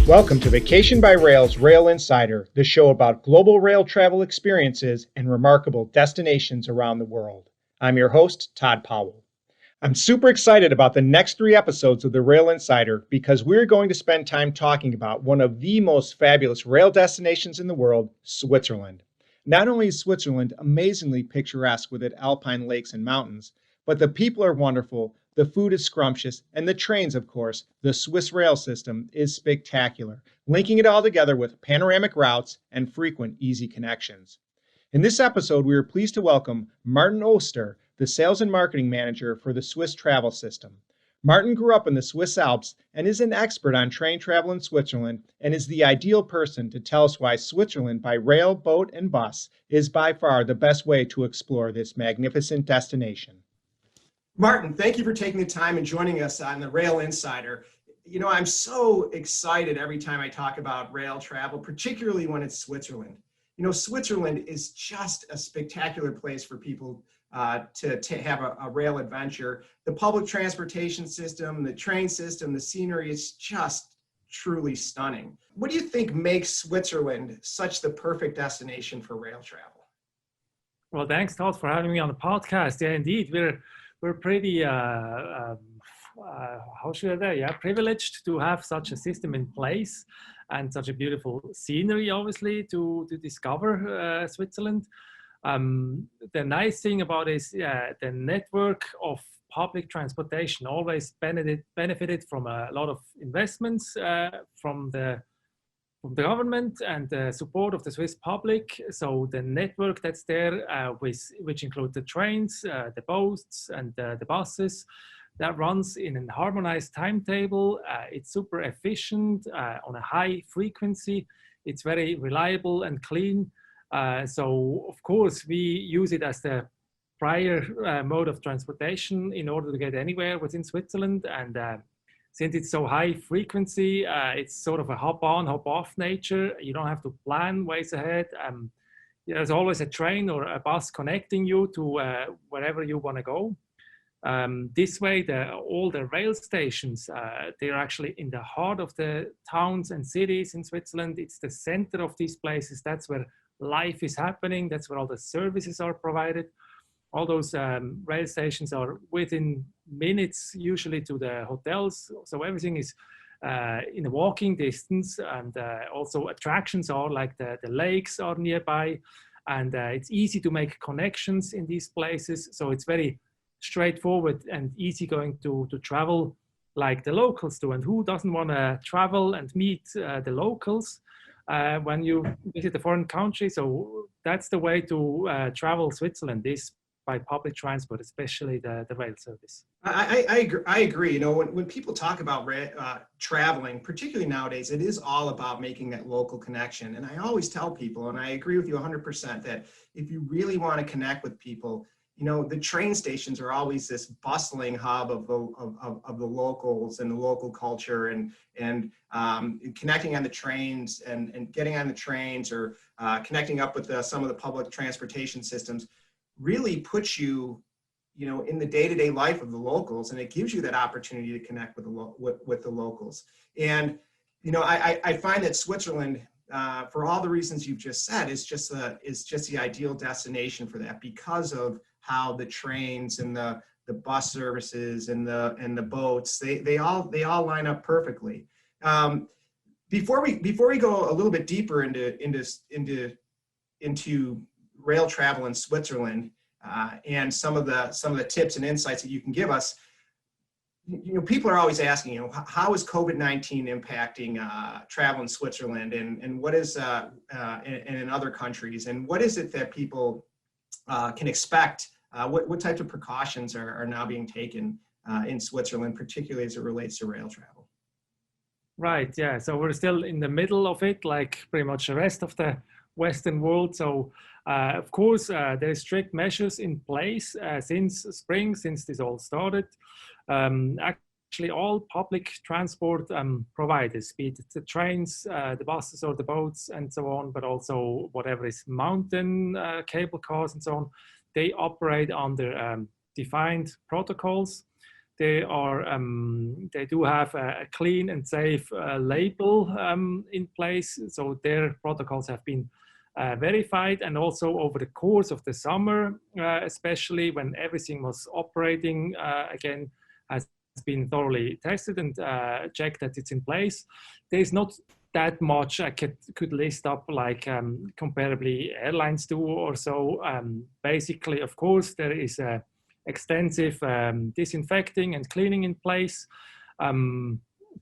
Welcome to Vacation by Rail's Rail Insider, the show about global rail travel experiences and remarkable destinations around the world. I'm your host, Todd Powell. I'm super excited about the next 3 episodes of the Rail Insider because we're going to spend time talking about one of the most fabulous rail destinations in the world, Switzerland. Not only is Switzerland amazingly picturesque with its alpine lakes and mountains, but the people are wonderful, the food is scrumptious, and the trains, of course, the Swiss rail system is spectacular, linking it all together with panoramic routes and frequent easy connections. In this episode, we are pleased to welcome Martin Oester, the Sales and Marketing Manager for the Swiss travel system. Martin grew up in the Swiss Alps and is an expert on train travel in Switzerland and is the ideal person to tell us why Switzerland by rail, boat, and bus is by far the best way to explore this magnificent destination. Martin, thank you for taking the time and joining us on the Rail Insider. You know, I'm so excited every time I talk about rail travel, particularly when it's Switzerland. You know, Switzerland is just a spectacular place for people to have a rail adventure. The public transportation system, the train system, the scenery is just truly stunning. What do you think makes Switzerland such the perfect destination for rail travel? Well, thanks, Todd, for having me on the podcast. Yeah, indeed, we're pretty, how should I say, privileged to have such a system in place and such a beautiful scenery, obviously, to discover Switzerland. The nice thing about it is the network of public transportation always benefited from a lot of investments from the government and the support of the Swiss public. So the network that's there, which include the trains, the boats, and the buses, that runs in a harmonized timetable. It's super efficient on a high frequency. It's very reliable and clean. So of course we use it as the prior mode of transportation in order to get anywhere within Switzerland. And since it's so high frequency, it's sort of a hop on, hop off nature. You don't have to plan ways ahead. There's always a train or a bus connecting you to wherever you want to go. This way, all the rail stations, they're actually in the heart of the towns and cities in Switzerland. It's the center of these places. That's where life is happening. That's where all the services are provided. All those rail stations are within minutes, usually, to the hotels. So everything is in a walking distance. And also attractions are like the lakes are nearby. And it's easy to make connections in these places. So it's very straightforward and easy going to travel like the locals do. And who doesn't want to travel and meet the locals when you visit a foreign country? So that's the way to travel Switzerland, is by public transport, especially the rail service. I agree. You know, when people talk about traveling, particularly nowadays, it is all about making that local connection. And I always tell people, and I agree with you 100%, that if you really want to connect with people, you know, the train stations are always this bustling hub of the locals and the local culture, and connecting on the trains and getting on the trains, or connecting up with some of the public transportation systems really puts you, you know, in the day-to-day life of the locals, and it gives you that opportunity to connect with the locals. And you know, I find that Switzerland, for all the reasons you've just said, is just the ideal destination for that, because of how the trains and the bus services and the boats, they all line up perfectly. Before we go a little bit deeper into rail travel in Switzerland, and some of the tips and insights that you can give us, you know, people are always asking, you know, how is COVID-19 impacting travel in Switzerland, and what is and in other countries, and what is it that people can expect? What types of precautions are now being taken in Switzerland, particularly as it relates to rail travel? Right, yeah. So we're still in the middle of it, like pretty much the rest of the Western world. So of course, there are strict measures in place since spring, since this all started. Actually, all public transport providers, be it the trains, the buses or the boats and so on, but also whatever is mountain cable cars and so on, they operate under defined protocols. They do have a clean and safe label in place, so their protocols have been verified, and also over the course of the summer, especially when everything was operating again, has been thoroughly tested and checked that it's in place. There's not that much I could list up like comparably airlines do or so. Basically, of course, there is extensive disinfecting and cleaning in place.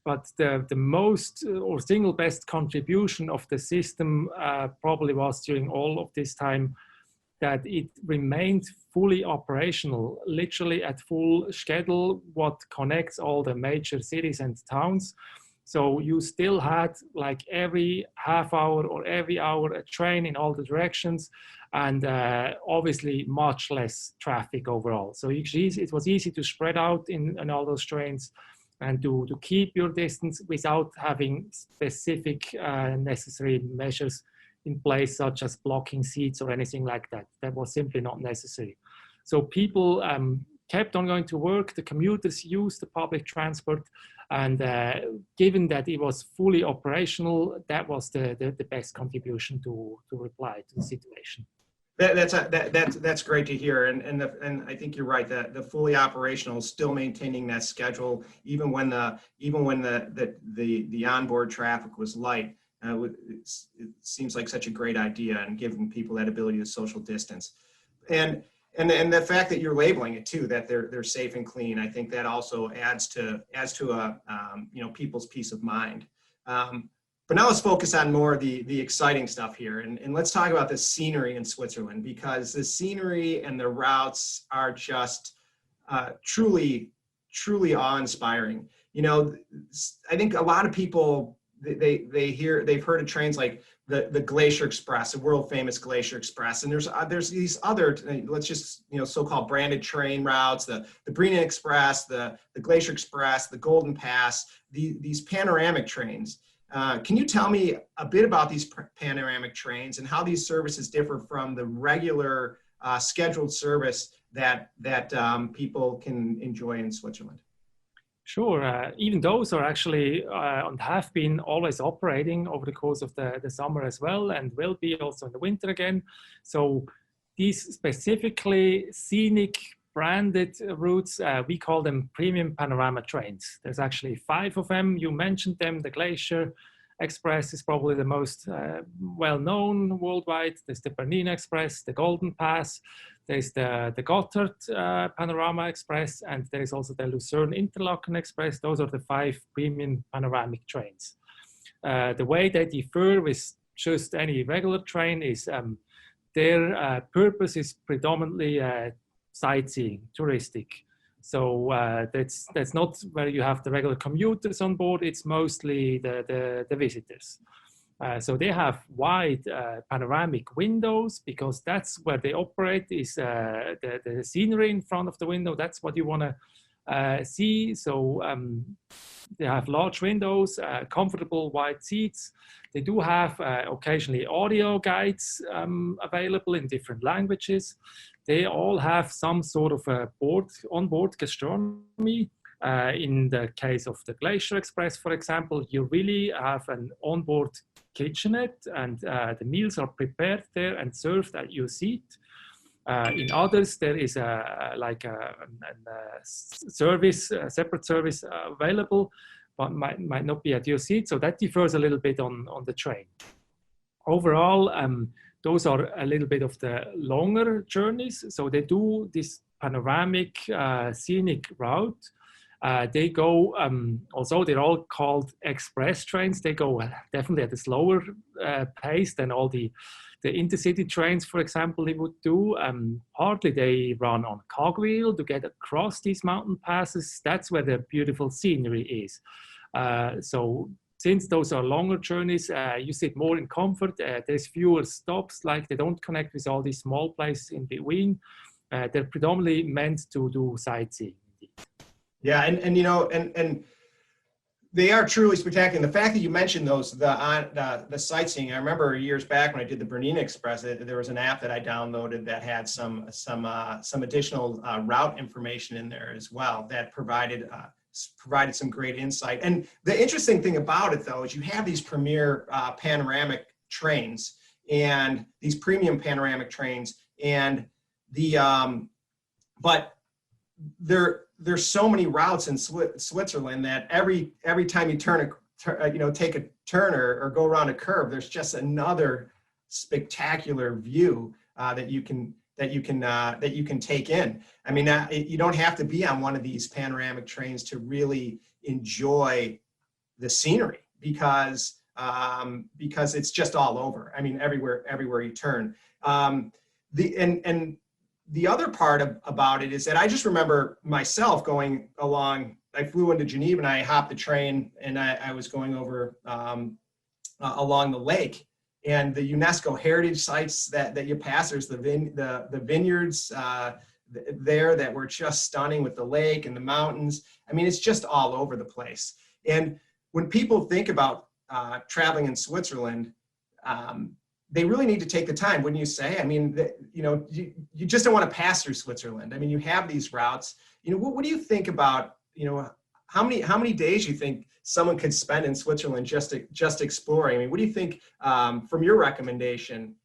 But the most or single best contribution of the system probably was during all of this time that it remained fully operational, literally at full schedule, what connects all the major cities and towns. So you still had like every half hour or every hour a train in all the directions, and obviously much less traffic overall. So it was easy to spread out in all those trains and to keep your distance without having specific necessary measures in place, such as blocking seats or anything like that. That was simply not necessary. So people kept on going to work, the commuters used the public transport, and given that it was fully operational, that was the best contribution to reply to the situation. That's great to hear, and I think you're right that the fully operational is still maintaining that schedule even when the onboard traffic was light. It seems like such a great idea, and giving people that ability to social distance, and the fact that you're labeling it too, that they're safe and clean. I think that also adds to people's peace of mind. But now let's focus on more of the exciting stuff here, and let's talk about the scenery in Switzerland, because the scenery and the routes are just truly awe-inspiring. You know, I think a lot of people they've heard of trains like the Glacier Express, the world famous Glacier Express, and there's these other, let's just so-called branded train routes, the Brennan Express, the Glacier Express, the Golden Pass, these panoramic trains. Can you tell me a bit about these panoramic trains and how these services differ from the regular scheduled service that people can enjoy in Switzerland? Sure. Even those are actually and have been always operating over the course of the summer as well, and will be also in the winter again. So these specifically scenic branded routes, we call them premium panorama trains. There's actually 5 of them. You mentioned them. The Glacier Express is probably the most well-known worldwide. There's the Bernina Express, the Golden Pass, there's the Gotthard Panorama Express, and there is also the Lucerne Interlaken Express. Those are the 5 premium panoramic trains. The way they differ with just any regular train is their purpose is predominantly sightseeing, touristic. So that's not where you have the regular commuters on board. It's mostly the visitors. So they have wide panoramic windows, because that's where they operate, is the scenery in front of the window. That's what you want to see. So they have large windows, comfortable wide seats. They do have occasionally audio guides available in different languages. They all have some sort of a onboard gastronomy. In the case of the Glacier Express, for example, you really have an onboard kitchenette, and the meals are prepared there and served at your seat. In others, there is a separate service available, but might not be at your seat. So that differs a little bit on the train. Overall, those are a little bit of the longer journeys. So they do this panoramic scenic route. They go, although they're all called express trains, they go definitely at a slower pace than all the intercity trains, for example, they would do. Partly they run on cogwheel to get across these mountain passes. That's where the beautiful scenery is. So since those are longer journeys, you sit more in comfort. There's fewer stops, like they don't connect with all these small places in between. They're predominantly meant to do sightseeing. Yeah, and They are truly spectacular. And the fact that you mentioned those, the sightseeing, I remember years back when I did the Bernina Express, there was an app that I downloaded that had some additional route information in there as well that provided some great insight. And the interesting thing about it, though, is you have these premier panoramic trains and these premium panoramic trains, and but there's so many routes in Switzerland that every time you take a turn or go around a curve, there's just another spectacular view that you can take in. I mean, you don't have to be on one of these panoramic trains to really enjoy the scenery because it's just all over. I mean, everywhere you turn. The other part about it is that I just remember myself going along. I flew into Geneva and I hopped the train and I was going over along the lake, and the UNESCO heritage sites that you pass. There's the vineyards there that were just stunning with the lake and the mountains. I mean, it's just all over the place. And when people think about traveling in Switzerland, they really need to take the time, wouldn't you say? I mean, you just don't want to pass through Switzerland. I mean, you have these routes. What do you think about, how many days you think someone could spend in Switzerland just exploring? I mean, what do you think from your recommendation?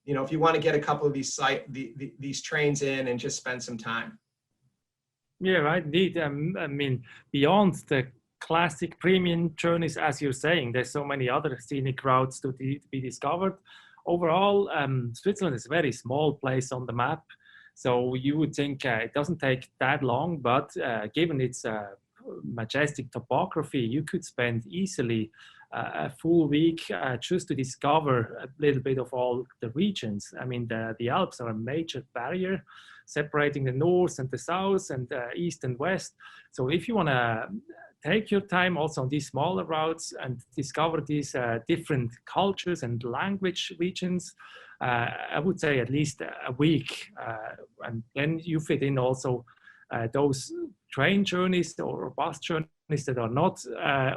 If you want to get a couple of these trains in and just spend some time. Yeah, right. Indeed. I mean, beyond the classic premium journeys, as you're saying, there's so many other scenic routes to be discovered. Overall, Switzerland is a very small place on the map, so you would think it doesn't take that long, but given its majestic topography, you could spend easily a full week just to discover a little bit of all the regions. I mean, the Alps are a major barrier separating the north and the south and east and west. So if you want to take your time also on these smaller routes and discover these different cultures and language regions, I would say at least a week. And then you fit in also those train journeys or bus journeys that are not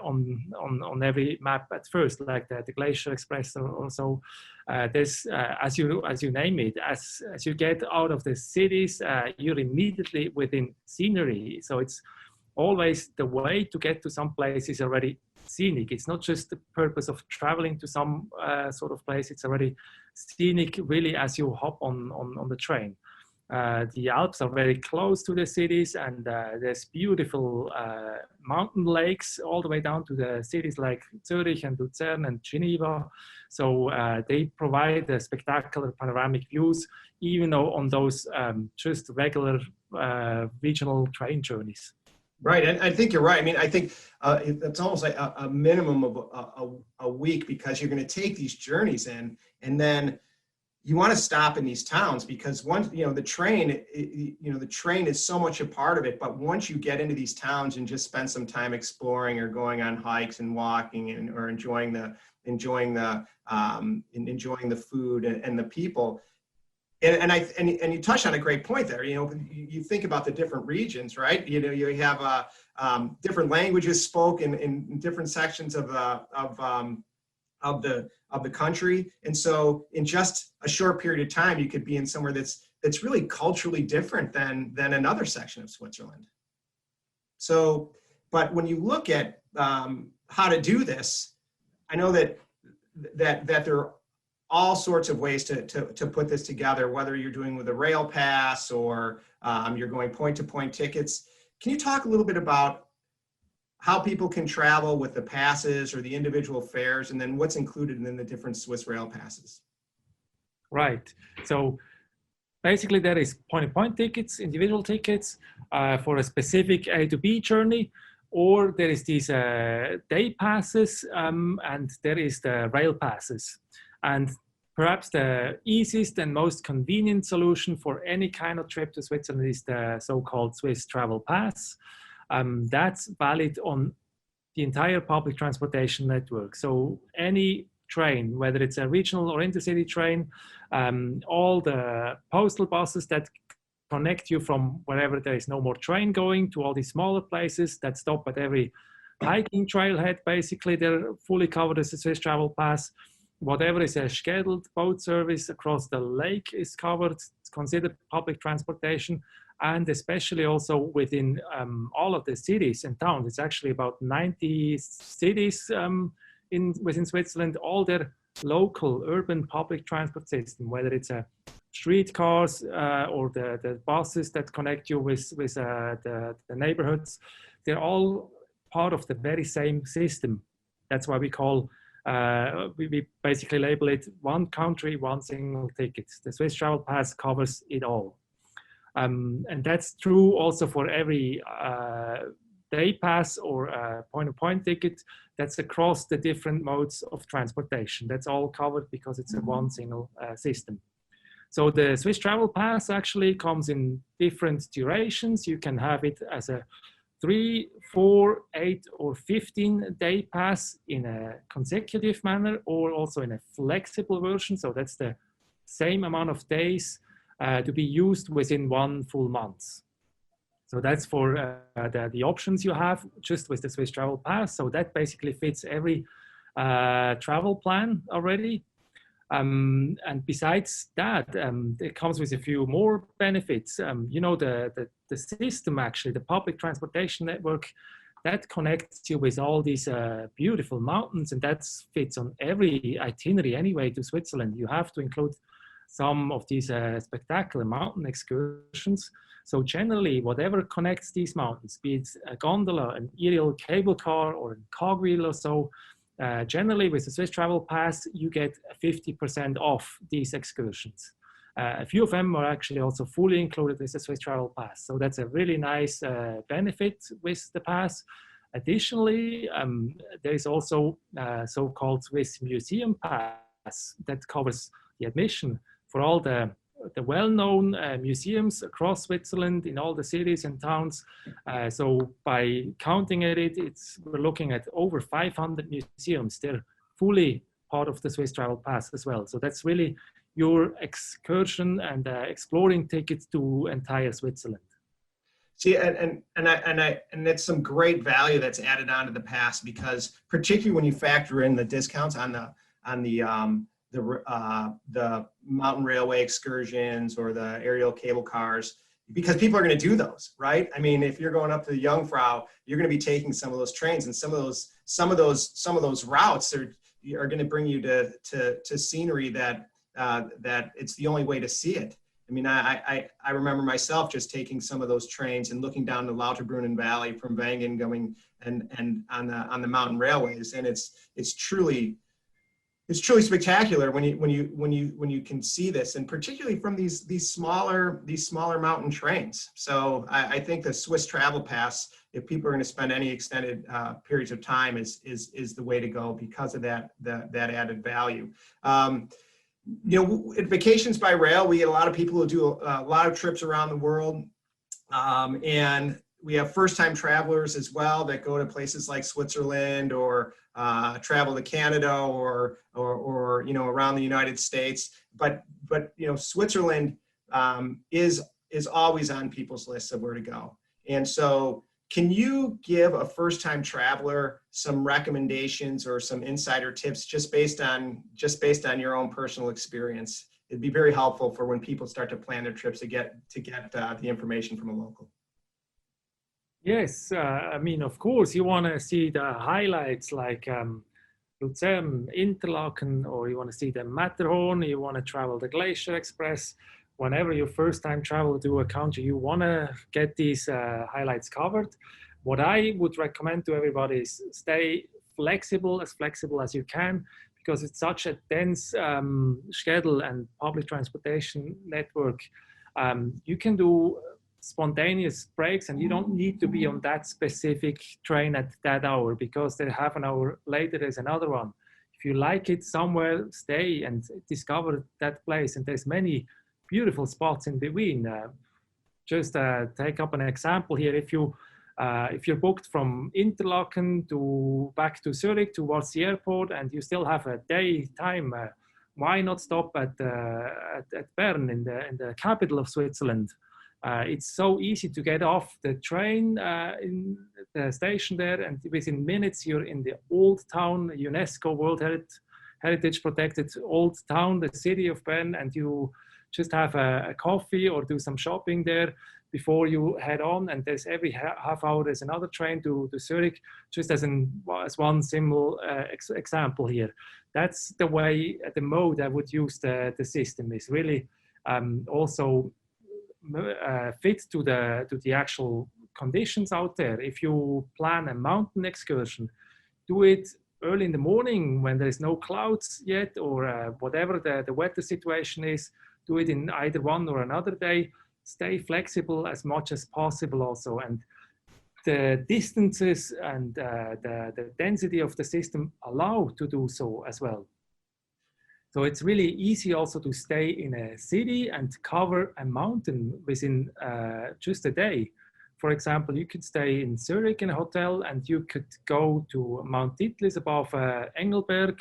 on every map at first, like the Glacier Express or so. There's, as you name it, as you get out of the cities, you're immediately within scenery. So it's always the way to get to some place is already scenic. It's not just the purpose of traveling to some sort of place. It's already scenic, really, as you hop on the train. The Alps are very close to the cities, and there's beautiful mountain lakes all the way down to the cities like Zurich and Lucerne and Geneva. So they provide spectacular panoramic views, even though on those just regular regional train journeys. Right, and I think you're right. I mean, I think it's almost like a minimum of a week, because you're going to take these journeys in, and then you want to stop in these towns, because once the train, the train is so much a part of it. But once you get into these towns and just spend some time exploring or going on hikes and walking or enjoying the food and the people. And you touched on a great point there. You think about the different regions, right? You have different languages spoken in different sections of the country, and so in just a short period of time, you could be in somewhere that's really culturally different than another section of Switzerland. So, but when you look at how to do this, I know that there are all sorts of ways to put this together, whether you're doing with a rail pass or you're going point-to-point tickets. Can you talk a little bit about how people can travel with the passes or the individual fares, and then what's included in the different Swiss rail passes? Right. So basically there is point-to-point tickets, individual tickets for a specific A to B journey, or there is these day passes, and there is the rail passes. And perhaps the easiest and most convenient solution for any kind of trip to Switzerland is the so-called Swiss Travel Pass. That's valid on the entire public transportation network. So any train, whether it's a regional or intercity train, all the postal buses that connect you from wherever there is no more train going to all these smaller places that stop at every hiking trailhead, basically they're fully covered as a Swiss Travel Pass. Whatever is a scheduled boat service across the lake is covered. It's considered public transportation. And especially also within all of the cities and towns. It's actually about 90 cities within Switzerland, all their local urban public transport system, whether it's a streetcars or the buses that connect you with the neighborhoods, they're all part of the very same system. That's why we call, we basically label it one country, one single ticket. The Swiss Travel Pass covers it all. And that's true also for every day pass or point-to-point ticket that's across the different modes of transportation. That's all covered because it's a one single system. So the Swiss Travel Pass actually comes in different durations. You can have it as a 3, 4, 8, or 15-day pass in a consecutive manner, or also in a flexible version. So that's the same amount of days to be used within one full month. So that's for the options you have just with the Swiss Travel Pass. So that basically fits every travel plan already. And besides that, it comes with a few more benefits. You know, the system, actually, the public transportation network, that connects you with all these beautiful mountains, and that fits on every itinerary anyway to Switzerland. You have to include some of these spectacular mountain excursions. So generally, whatever connects these mountains, be it a gondola, an aerial cable car, or a cogwheel or so, generally with the Swiss Travel Pass, you get 50% off these excursions. A few of them are actually also fully included with the Swiss Travel Pass. So that's a really nice benefit with the pass. Additionally, there is also so-called Swiss Museum Pass that covers the admission for all the well-known museums across Switzerland in all the cities and towns. So by counting at it, we're looking at over 500 museums. They're fully part of the Swiss Travel Pass as well. So that's really your excursion and exploring tickets to entire Switzerland. See, and it's some great value that's added onto the pass, because particularly when you factor in the discounts on the mountain railway excursions or the aerial cable cars, because people are going to do those, right? I mean, if you're going up to the Jungfrau, you're going to be taking some of those trains, and some of those routes are going to bring you to scenery that it's the only way to see it. I mean, I remember myself just taking some of those trains and looking down the Lauterbrunnen Valley from Wengen, going and on the mountain railways, and it's truly spectacular when you can see this, and particularly from these smaller mountain trains. So I think the Swiss Travel Pass, if people are going to spend any extended periods of time, is the way to go because of that added value. You know, at Vacations by Rail, we get a lot of people who do a lot of trips around the world, and we have first-time travelers as well that go to places like Switzerland or travel to Canada or you know, around the United States. But you know, Switzerland is always on people's lists of where to go. And so, can you give a first-time traveler some recommendations or some insider tips just based on your own personal experience? It'd be very helpful for when people start to plan their trips to get the information from a local. Yes, I mean, of course, you want to see the highlights like Luzern, Interlaken, or you want to see the Matterhorn, you want to travel the Glacier Express. Whenever you first time travel to a country, you want to get these highlights covered. What I would recommend to everybody is stay flexible as you can, because it's such a dense schedule and public transportation network. You can do spontaneous breaks, and you don't need to be on that specific train at that hour, because then half an hour later there's another one. If you like it somewhere, stay and discover that place, and there's many beautiful spots in between. Just take up an example here. If you're booked from Interlaken back to Zurich towards the airport, and you still have a day time, why not stop at Bern in the capital of Switzerland? It's so easy to get off the train in the station there, and within minutes you're in the old town, UNESCO World Heritage Protected Old Town, the city of Bern, and you just have a coffee or do some shopping there before you head on. And there's every half hour there's another train to Zurich, just as one simple example here. That's the way, the mode I would use the system is really also fit to the actual conditions out there. If you plan a mountain excursion, do it early in the morning when there is no clouds yet, or whatever the weather situation is. Do it in either one or another day. Stay flexible as much as possible also. And the distances and the density of the system allow to do so as well. So it's really easy also to stay in a city and cover a mountain within just a day. For example, you could stay in Zurich in a hotel and you could go to Mount Titlis above Engelberg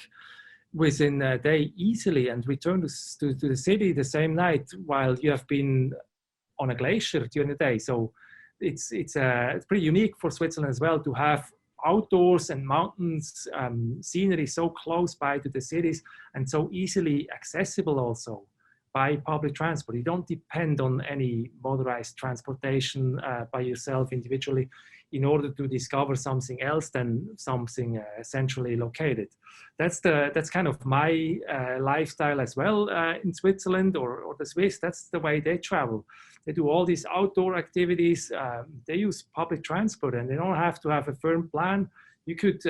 within a day easily and return to the city the same night while you have been on a glacier during the day. So it's pretty unique for Switzerland as well to have outdoors and mountains scenery so close by to the cities and so easily accessible also by public transport. You don't depend on any motorized transportation by yourself individually in order to discover something else than something centrally located. That's kind of my lifestyle as well in Switzerland or the Swiss. That's the way they travel. They do all these outdoor activities. They use public transport and they don't have to have a firm plan. You could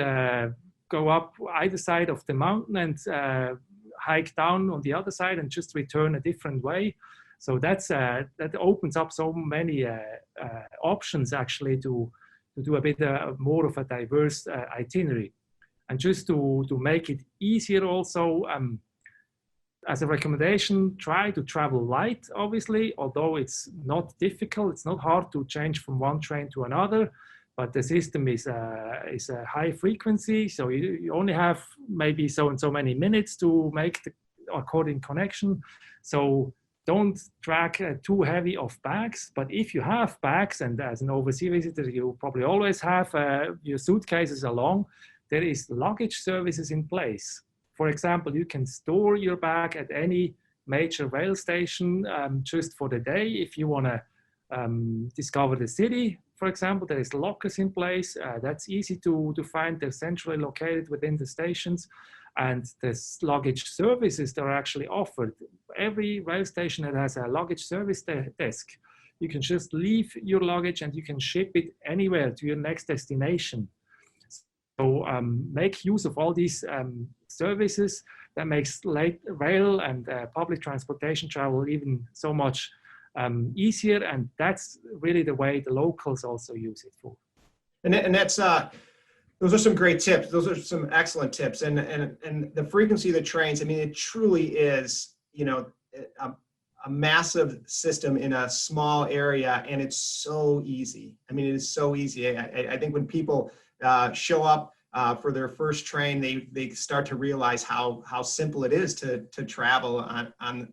go up either side of the mountain and hike down on the other side and just return a different way. So that opens up so many options actually to do a bit more of a diverse itinerary. And just to make it easier also, as a recommendation, try to travel light, obviously, although it's not difficult. It's not hard to change from one train to another, but the system is a high frequency. So you only have maybe so and so many minutes to make the according connection. So don't drag too heavy of bags, but if you have bags, and as an overseas visitor, you probably always have your suitcases along, there is luggage services in place. For example, you can store your bag at any major rail station just for the day. If you want to discover the city, for example, there is lockers in place. That's easy to find. They're centrally located within the stations. And the luggage services that are actually offered. Every rail station that has a luggage service desk, you can just leave your luggage and you can ship it anywhere to your next destination. So make use of all these services. That makes rail and public transportation travel even so much easier. And that's really the way the locals also use it for. And that's those are some great tips. Those are some excellent tips. And the frequency of the trains, I mean, it truly is, you know, a massive system in a small area, and it's so easy. I mean, it is so easy. I think when people show up for their first train, they start to realize how simple it is to travel on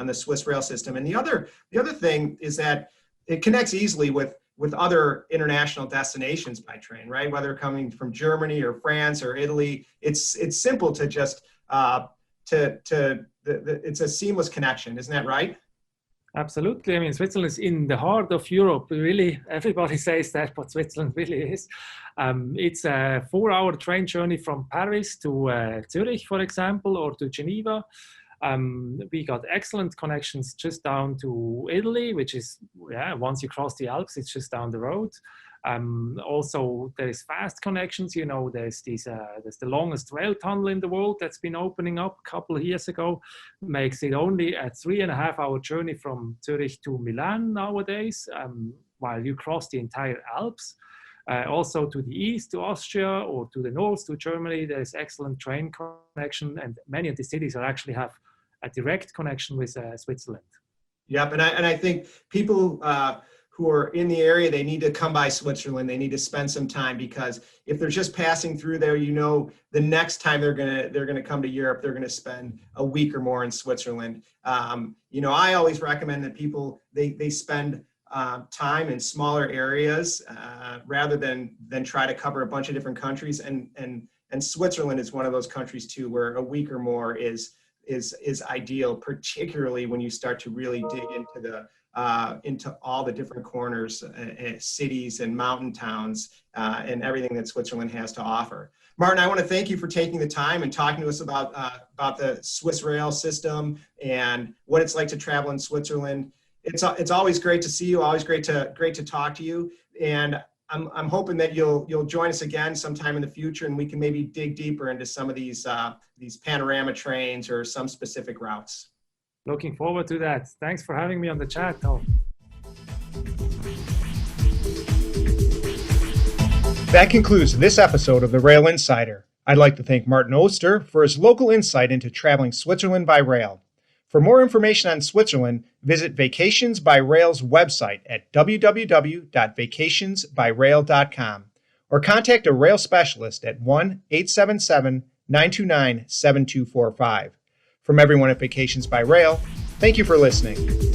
the Swiss rail system. And the other thing is that it connects easily with other international destinations by train, right? Whether coming from Germany or France or Italy, it's simple to just it's a seamless connection, isn't that right? Absolutely. I mean, Switzerland is in the heart of Europe. Really, everybody says that, but Switzerland really is. It's a 4-hour train journey from Paris to Zurich, for example, or to Geneva. We got excellent connections just down to Italy, which is, once you cross the Alps, it's just down the road. Also, there's fast connections. You know, there's the longest rail tunnel in the world that's been opening up a couple of years ago. Makes it only a 3.5-hour journey from Zurich to Milan nowadays, while you cross the entire Alps. Also to the east, to Austria, or to the north, to Germany, there's excellent train connection, and many of the cities actually have a direct connection with Switzerland. Yep, and I think people who are in the area, they need to come by Switzerland. They need to spend some time, because if they're just passing through there, the next time they're gonna come to Europe, they're gonna spend a week or more in Switzerland. I always recommend that people they spend time in smaller areas rather than try to cover a bunch of different countries. And Switzerland is one of those countries too, where a week or more is ideal, particularly when you start to really dig into all the different corners, cities and mountain towns, and everything that Switzerland has to offer. Martin, I want to thank you for taking the time and talking to us about the Swiss rail system and what it's like to travel in Switzerland. It's always great to see you. Always great to talk to you. And I'm hoping that you'll join us again sometime in the future, and we can maybe dig deeper into some of these panorama trains or some specific routes. Looking forward to that. Thanks for having me on the chat, Tom. That concludes this episode of the Rail Insider. I'd like to thank Martin Oester for his local insight into traveling Switzerland by rail. For more information on Switzerland, visit Vacations by Rail's website at www.vacationsbyrail.com or contact a rail specialist at 1-877-929-7245. From everyone at Vacations by Rail, thank you for listening.